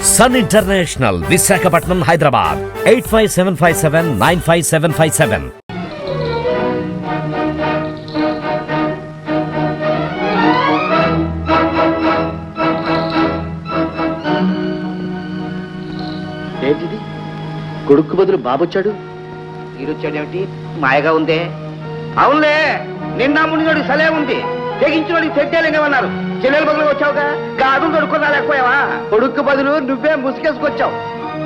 Sun international, Visakhapatnam, Hyderabad. 8575795757. ఏంటిది? కొడుకు బదులు బాబొచ్చాడు. ఈడొచ్చాడేమిటి? మాయగా ఉందే. అవునులే, నిన్న ముందు సలే ఉంది. తెగించిన తెడ్డేలేమన్నారు. చెల్లెల బదులు వచ్చావుగా, గాజులు దొడుకుని రాలేకపోయావా? కొడుకు బదులు నువ్వే ముసుకేసుకొచ్చావు.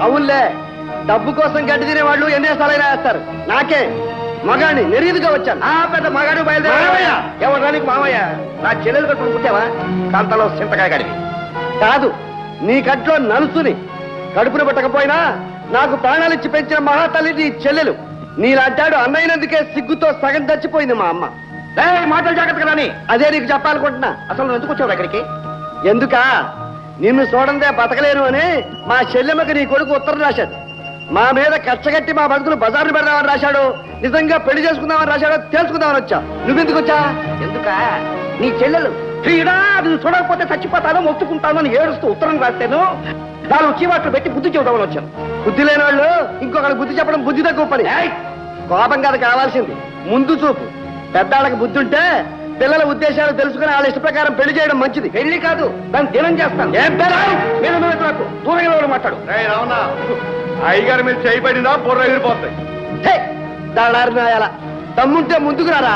అవునులే, డబ్బు కోసం గడ్డి తినేవాళ్ళు ఎన్ని సాలైనా వేస్తారు. నాకే మగాడిని నెరీదుగా వచ్చాను. ఆ పెద్ద మగాడు బయలుదేరా. ఎవరు నీకు మామయ్య? నా చెల్లెలు కట్టుకుని పుట్టావా? కాంతలో చింతకాయ గడివి కాదు, నీ కట్లో నలుసుని. కడుపును పట్టకపోయినా నాకు ప్రాణాలిచ్చి పెంచిన మహాతల్లి నీ చెల్లెలు. నీలాంటాడు అన్నయ్యనందుకే సిగ్గుతో సగం చచ్చిపోయింది మా అమ్మ. మాటలు జాగ్రత్తగా రాని. అదే నీకు చెప్పాలనుకుంటున్నా. అసలు నువ్వు ఎందుకు వచ్చావు ఇక్కడికి? ఎందుకా? నిన్ను చూడందే బతకలేను అని మా చెల్లెమ్మకి నీ కొడుకు ఉత్తరం రాశాడు. మా మీద కచ్చగట్టి మా బతుకులు బజార్ని పెడదామని రాశాడు. నిజంగా పెళ్లి చేసుకుందామని రాశాడో తెలుసుకుందామని వచ్చా. నువ్వెందుకు వచ్చా? ఎందుకా? నీ చెల్లెలు నువ్వు చూడకపోతే చచ్చిపోతాను, మొత్తుకుంటాను అని ఏడుస్తూ ఉత్తరం రాస్తాను. దాని చీవాట్లు పెట్టి బుద్ధి చెబుదామని వచ్చాను. బుద్ధి లేని వాళ్ళు ఇంకొకరికి బుద్ధి చెప్పడం బుద్ధి తక్కువ పని. కోపం కాదు కావాల్సింది, ముందు చూపు. పెద్దాళ్ళకి బుద్ధి ఉంటే పిల్లల ఉద్దేశాలు తెలుసుకుని వాళ్ళ ఇష్ట ప్రకారం పెళ్లి చేయడం మంచిది. పెళ్లి కాదు, దాన్ని దినం చేస్తాను. దూరంగా మాట్లాడు. అయ్యగారి మీద చేయబడినా బుర్ర ఎగిరిపోతాయి. దాడారినాయాల తమ్ముంటే ముందుకు రారా.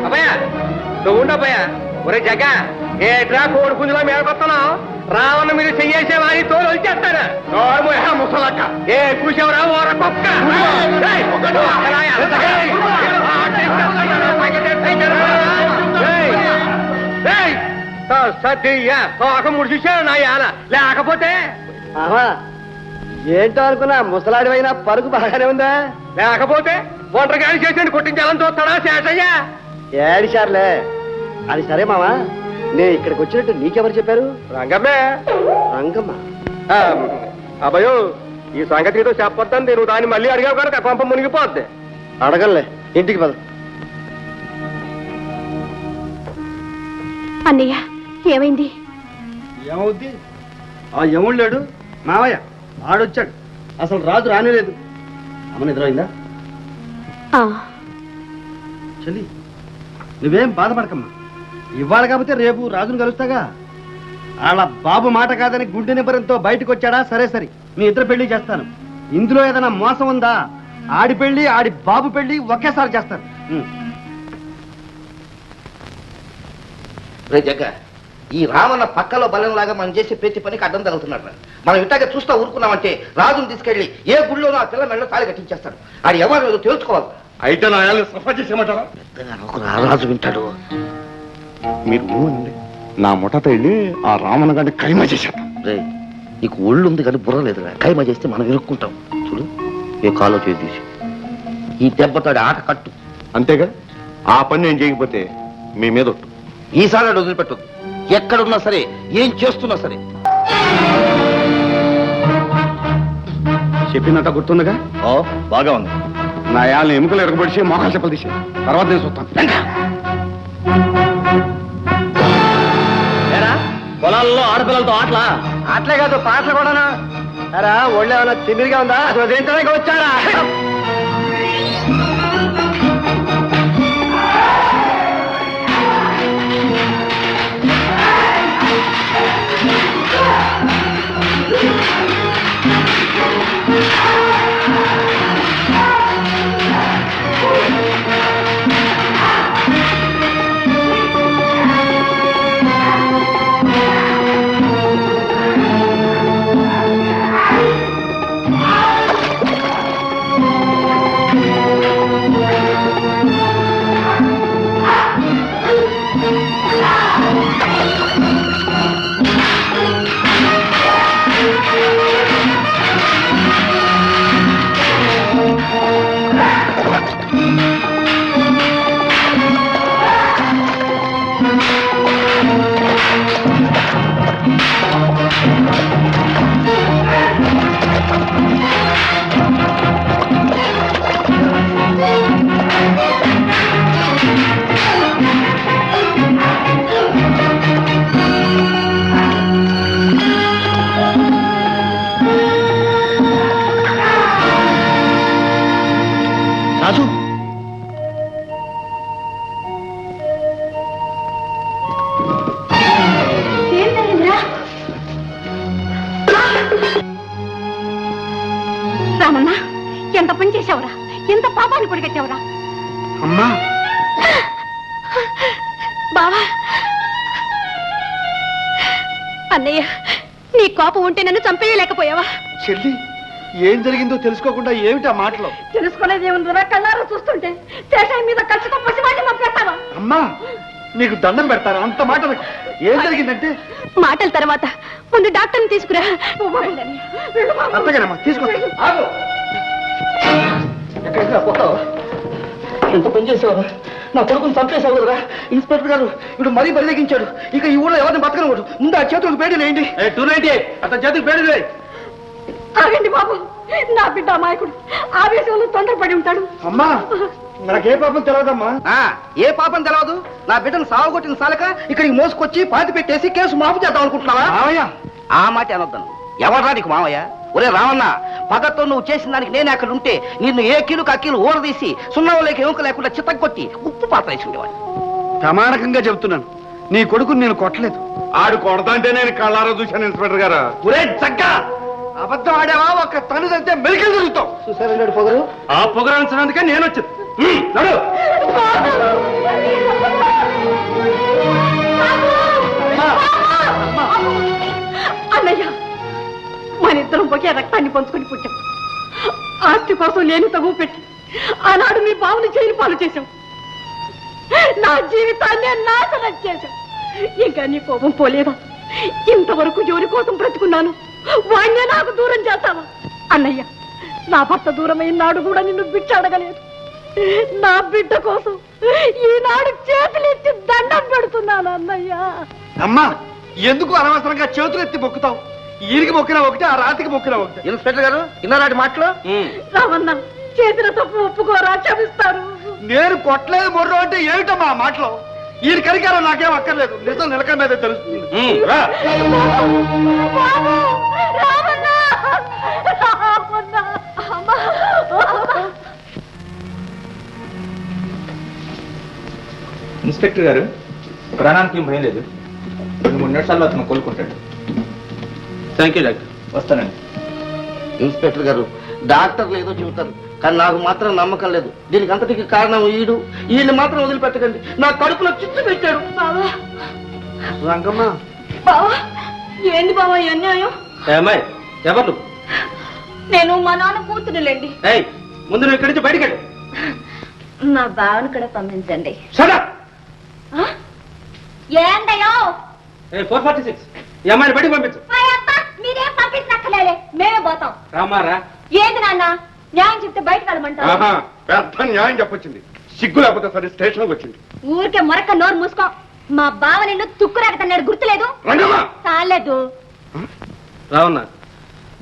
అబ్బాయా నువ్వు ఉండబోయా. ఒరే జగ, ఏట్రా కోడి పుంజులో మేడకొస్తున్నావు? రావణ మీరు చెయ్యేసే వారి తోలు వచ్చేస్తారా? ముసలక్క ఏ కూసేవరా ఓర కుక్క. ముడిచాడు నా యాన. లేకపోతే ఏంటో అనుకున్నా, ముసలాడివైనా పరుగు బాగానే ఉందా? లేకపోతే ఒంటరిగాడి చేసి కొట్టించాలని చూస్తాడా శేషయ్య? ఏడిశారులే. అది సరే మావా, నేను ఇక్కడికి వచ్చినట్టు నీకెవరు చెప్పారు? రంగమ్మే. రంగమ్మ? అబ్బాయో, ఈ సంగతి ఏదో చెప్పొద్దని నేను దాన్ని మళ్ళీ అడిగావు కనుక కొంప మునిగిపోద్ది. అడగలే, ఇంటికి పద. అన్నయ్య ఏమైంది? ఏమవుద్ది? ఆ యముడు లేడు మావయ్య, ఆడొచ్చాడు. అసలు రాజు రానేలేదు. అమ్మ నిద్రైందా? చెల్లి నువ్వేం బాధపడకమ్మా. ఇవాళ కాకపోతే రేపు రాజును కలుస్తాగా. వాళ్ళ బాబు మాట కాదని గుండె నిబ్బరంతో బయటకు వచ్చాడా? సరే సరే, మీ ఇద్దరు పెళ్లి చేస్తాను. ఇందులో ఏదైనా మోసం ఉందా? ఆడి పెళ్లి ఆడి బాబు పెళ్లి ఒకేసారి చేస్తాను. జగ్గ, ఈ రామన్న పక్కలో బలంలాగా మనం చేసే ప్రతి పనికి అడ్డం తగులుతున్నాడు. మనం ఇట్లాగే చూస్తా ఊరుకున్నామంటే రాజును తీసుకెళ్లి ఏ గుళ్ళోనో ఆ పిల్ల మెడలో తాళి కట్టించేస్తాడు. ఆడు ఎవరు తెలుసుకోవాలి. అయితే నా సఫా చేసేమంటారా? రాజు వింటాడు. మీరు నా ముఠతో వెళ్ళి ఆ రామన్న గారిని కైమా చేసేద్దాం. నీకు ఒళ్ళు ఉంది కానీ బుర్ర లేదురా. కైమా చేస్తే మనం ఇరుక్కుంటాం. చూడు, ఏ కాలో చేసి తీసి ఈ దెబ్బతాడు ఆట కట్టు. అంతేగా? ఆ పని నేను చేయకపోతే మీ మీద ఒట్టు. ఈసారి వదిలిపెట్టదు. ఎక్కడున్నా సరే, ఏం చేస్తున్నా సరే. చెప్పినట్ట గుర్తుందిగా? బాగా ఉంది. నా యాళ్ళని ఎముకలు ఎరగబడిచి మోకాలు చెప్పలు తీసి తర్వాత నేను చూస్తాను. పొలాల్లో ఆడపిల్లలతో ఆటలా? ఆటలే కాదు, పాటలు కూడానా? అరా ఒళ్ళు ఏమన్నా తిమ్మిరిగా ఉందా? అసలు దేంట్లోకి వచ్చారా? రామన్న, ఎంత పని చేశావురా, ఎంత పాపాన్ని పొడిగట్టావురా. అమ్మా బావా, అన్నయ్య, నీ కోపం ఉంటే నన్ను చంపేయలేకపోయావా? చెల్లి, ఏం జరిగిందో తెలుసుకోకుండా ఏమిటి ఆ మాటలు? తెలుసుకునేది ఏముందిరా, కళ్ళారా చూస్తుంటే శేషాయి మీద ఖచ్చితంగా పసిమాటి పంపేస్తావా? అమ్మా, నీకు దండం పెడతాను, అంత మాట అనకు. ఏం జరిగిందంటే? మాటల తర్వాత ముందు డాక్టర్ని తీసుకురా. నువ్వు వెళ్ళు అన్నయ్య, వెళ్ళు బాబు. అంతేగానమ్మా, తీసుకొస్తా. ఆగు. ఎక్కడికి పోతావు? ఎంత పని చేసేవారు, నా కొడుకుని చంపేశావు కదరా. ఇన్స్పెక్టర్ గారు ఇప్పుడు మరీ బరిదగించాడు. ఇక ఈ ఊళ్ళో ఎవరిని బతకనకూడదు. ముందు ఆ చేతులకు పేడీ వేయండి. 290 అతని చేతులకు పేడీ వేయి. ఆగండి బాబు, నా బిడ్డ అమాయకుడు, ఆవేశంలో తొందరపడి ఉంటాడు. అమ్మా, నాకే పాపం తెలియదమ్మా. ఏ పాపం తెలవదు? నా బిడ్డను సాగుకొట్టిన సాలక ఇక్కడికి మోసుకొచ్చి పాతి పెట్టేసి కేసు మాఫీ చేద్దాం అనుకుంటున్నావా? మావయ్య, ఆ మాట అనొద్దాను. ఎవరా నీకు మావయ్య? ఒరే రావన్న, పగతో నువ్వు చేసిన దానికి నేను అక్కడ ఉంటే నిన్ను ఏ కీలుకు ఆ కీలు ఊరదీసి సున్నవలేక ఎముక లేకుండా చిత్తగొట్టి ఉప్పు పాత్ర వేసి ఉండేవాడిని. ప్రమాణకంగా చెబుతున్నాను, నీ కొడుకుని నేను కొట్టలేదు. ఆడు కొడతాంటే నేను కళ్ళారా చూశాను ఇన్స్పెక్టర్ గారు. ఒరే చక్క, అబద్ధం ఆడావా ఒక్క తనుదంతే మెలికలు జరుగుతావు. చూసారండి పొగరు, ఆ పొగరాల్సినందుకే నేను వచ్చింది. నడు. అన్నయ్య, మన ఇద్దరం ఒకే రక్తాన్ని పంచుకొని పుట్టాం. ఆస్తి కోసం లేని తగు పెట్టి ఆనాడు మీ బావుని చేయని పాలు చేశాం. నా జీవితాన్ని నాశనం చేశాం. ఇంకా నీ కోపం పోలేదా? ఇంతవరకు ఎవరి కోసం బ్రతుకున్నాను, వాణ్ణే నాకు దూరం చేస్తావా? అన్నయ్య, నా భర్త దూరమైన నాడు కూడా నిన్ను బిడ్డ అడగలేదు. నా బిడ్డ కోసం ఈనాడు చేతులెత్తి దండం పెడుతున్నాను అన్నయ్య. అమ్మా, ఎందుకు అనవసరంగా చేతులు ఎత్తి మొక్కుతావు? ఈరికి మొక్కినా ఒకటే, ఆ రాతికి మొక్కినా ఒకటే. ఇన్స్పెక్టర్ గారు ఇన్నరాటి మాటలు. రామన్న, చేతుల తప్పు ఒప్పుకోరా, క్షమిస్తారు. నేను కొట్టలేదు మొర్రో అంటే ఏమిటమ్మా ఆ మాటలో? ఈయన కరికారం నాకేం అక్కర్లేదు, నిజం నిలక మీద తెలుస్తుంది. రా. బాబు, రామన్న, రామన్న, అమ్మా. ఇన్స్పెక్టర్ గారు, ప్రాణానికి భయం లేదు. 2-3 నిమిషాల్లో అతను కోలుకుంటాడు. Thank you doctor. వస్తానండి. ఇన్స్పెక్టర్ గారు, డాక్టర్లు ఏదో చెబుతారు, కానీ నాకు మాత్రం నమ్మకం లేదు. దీనికి అంతటికి కారణం వీళ్ళు మాత్రం వదిలిపెట్టకండి. నా కడుపులో చిచ్చు పెట్టాడు. బావా, రంగమ్మ, బావా, ఏంది బావా ఈ అన్యాయం? అమ్మాయి ఎవరు? నేను మా నాన్న కూతురులేండి. ముందు నువ్వు ఇక్కడి నుంచి బయటికి వెళ్ళు. మా బావను కూడా పంపించండి. ఏందయ్యో? 446 ఈ అమ్మాయిని బయటికి పంపించు. మీరేం పంపించక్కర్లేదే, మేమే పోతాం. రామారా. ఏంది నాన్న, న్యాయం చెప్తే బయటకు వెళ్ళమంటారు? పెద్ద న్యాయం చెప్పొచ్చింది. సిగ్గు లేకపోతే సరే స్టేషన్కి వచ్చింది. ఊరికే మొరక నోరు మూసుకో. మా బావ నిన్ను తుక్కురాకతన్నాడు, గుర్తులేదు? రంగమ్మ, చాలేదు. రావన్న,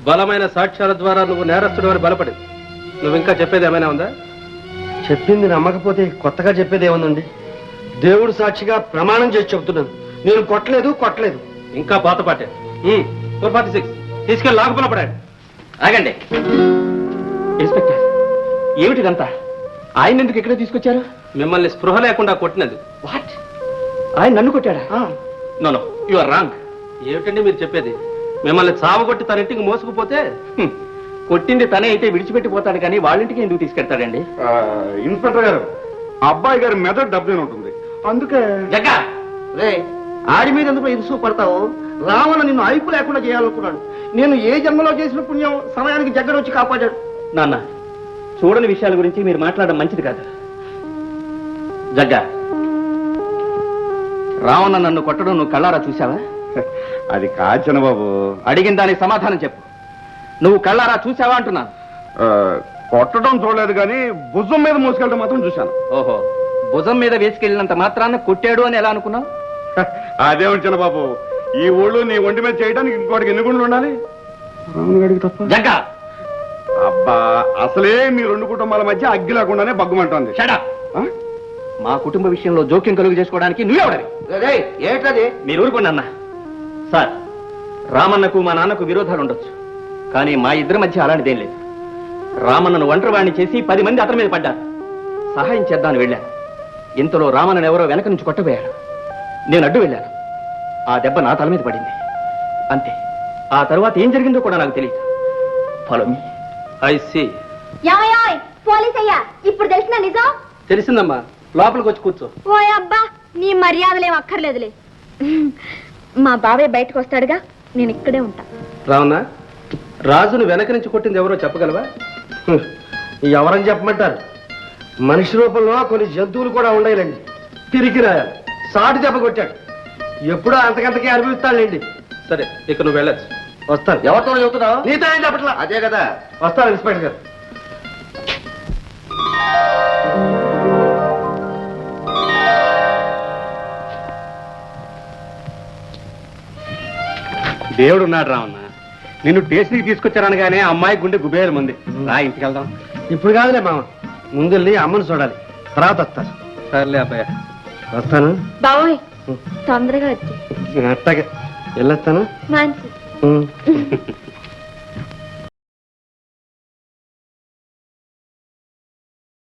బలమైన సాక్ష్యాల ద్వారా నువ్వు నేరస్తుడు అని బలపడింది. నువ్వు ఇంకా చెప్పేది ఏమైనా ఉందా? చెప్పింది నమ్మకపోతే కొత్తగా చెప్పేది ఏముందండి? దేవుడు సాక్షిగా ప్రమాణం చేసి చెప్తున్నాను, నేను కొట్టలేదు. ఇంకా పాతపాటే. 446 తీసుకెళ్ళి లాగపుల పడాడు. ఆగండి. ఇన్స్పెక్టర్, ఏమిటిదంతా? ఆయన ఎందుకు ఇక్కడే తీసుకొచ్చారు? మిమ్మల్ని స్పృహ లేకుండా కొట్టినది. వాట్? ఆయన నన్ను కొట్టాడా? No no, you are wrong. ఏమిటండి మీరు చెప్పేది? మిమ్మల్ని చావగొట్టి తన ఇంటికి మోసుకుపోతే కొట్టింది తనే అయితే విడిచిపెట్టిపోతాడు, కానీ వాళ్ళింటికి ఎందుకు తీసుకెళ్తాడండి? ఇన్స్పెక్టర్ గారు, అబ్బాయి గారి మెదడు డబ్బునే ఉంటుంది, అందుకే. జగ్గా, రే, ఆడి మీద ఎందుకు ఇరుసు పడతావు? రావణ నిన్ను అయిపు లేకుండా చేయాలనుకున్నాడు. నేను ఏ జన్మలో చేసిన పుణ్యం సమయానికి జగ్గర వచ్చి కాపాడాడు. నాన్న, చూడని విషయాల గురించి మీరు మాట్లాడడం మంచిది కాదు. జగ్గా, రావణ నన్ను కొట్టడం నువ్వు కళ్ళారా చూసావా? అది కాచన బాబు. అడిగిన దానికి సమాధానం చెప్పు. నువ్వు కళ్ళారా చూసావా అంటున్నాను. కొట్టడం చూడలేదు, కానీ భుజం మీద మోసుకెళ్ళడం మాత్రం చూశాను. ఓహో, భుజం మీద వేసుకెళ్ళినంత మాత్రాన కొట్టాడు అని ఎలా అనుకున్నావు? అదేమిటి చిన్న బాబు, ఈ ఊళ్ళో నీ ఒంటి మీద చేయడానికి ఇంకోటికి ఎన్ని గుండ్లు ఉండాలి? జగ్గా, అబ్బా, అసలే మీ 2 కుటుంబాల మధ్య అగ్గి లేకుండానే బగ్గుమంటోంది. Shut up. మా కుటుంబ విషయంలో జోక్యం కలుగు చేసుకోవడానికి నువ్వెవడవి? ఏంటది? మీరు ఊరుకోండి అన్న. సార్, రామన్నకు మా నాన్నకు విరోధాలు ఉండొచ్చు, కానీ మా ఇద్దరి మధ్య అలాంటిదేం లేదు. రామన్నను ఒంటరివాణ్ణి చేసి 10 మంది అతని మీద పడ్డారు. సహాయం చేద్దామని వెళ్ళాను. ఇంతలో రామన్నను ఎవరో వెనక నుంచి కొట్టబోయాడు. నేను అడ్డు వెళ్ళాను. ఆ దెబ్బ నా తల మీద పడింది. అంతే. ఆ తర్వాత ఏం జరిగిందో కూడా నాకు తెలియదు. Follow me. I see. Police అయ్యా, ఇప్పుడు తెలిసిన నిజం? తెలిసిందమ్మా, లోపలికి వచ్చి కూర్చో. ఓ అబ్బా, నీ మర్యాదలేం అక్కర్లేదులే. మా బాబాయ్ బయటకు వస్తాడుగా, నేను ఇక్కడే ఉంటా. రావణ, రాజును వెనక నుంచి కొట్టింది ఎవరో చెప్పగలవా? ఎవరని చెప్పమంటారు? మనిషి రూపంలో కొన్ని జంతువులు కూడా ఉండేలండి. తిరిగి రాయాలి, సాటి దెబ్బ కొట్టాడు. ఎప్పుడో అంతకంతకే అనుభవిస్తానులేండి. సరే, ఇక నువ్వు వెళ్ళచ్చు. వస్తాను. ఎవరితో చెబుతున్నావు? నీతో ఏం చెప్పట్లా. అదే కదా. వస్తాను ఇన్స్పెక్టర్ గారు. దేవుడు ఉన్నాడు రావన్న. నిన్ను స్టేషన్కి తీసుకొచ్చారనగానే అమ్మాయి గుండె గుబేలు మంది. రా, ఇంటికి వెళ్దాం. ఇప్పుడు కాదులే మామ, ముందెళ్ళి అమ్మను చూడాలి, తర్వాత వస్తాను. సర్లే అబ్బాయి. వస్తాను. బాబోయ్, తొందరగా వచ్చి అట్టగా వెళ్ళొస్తాను. మంచి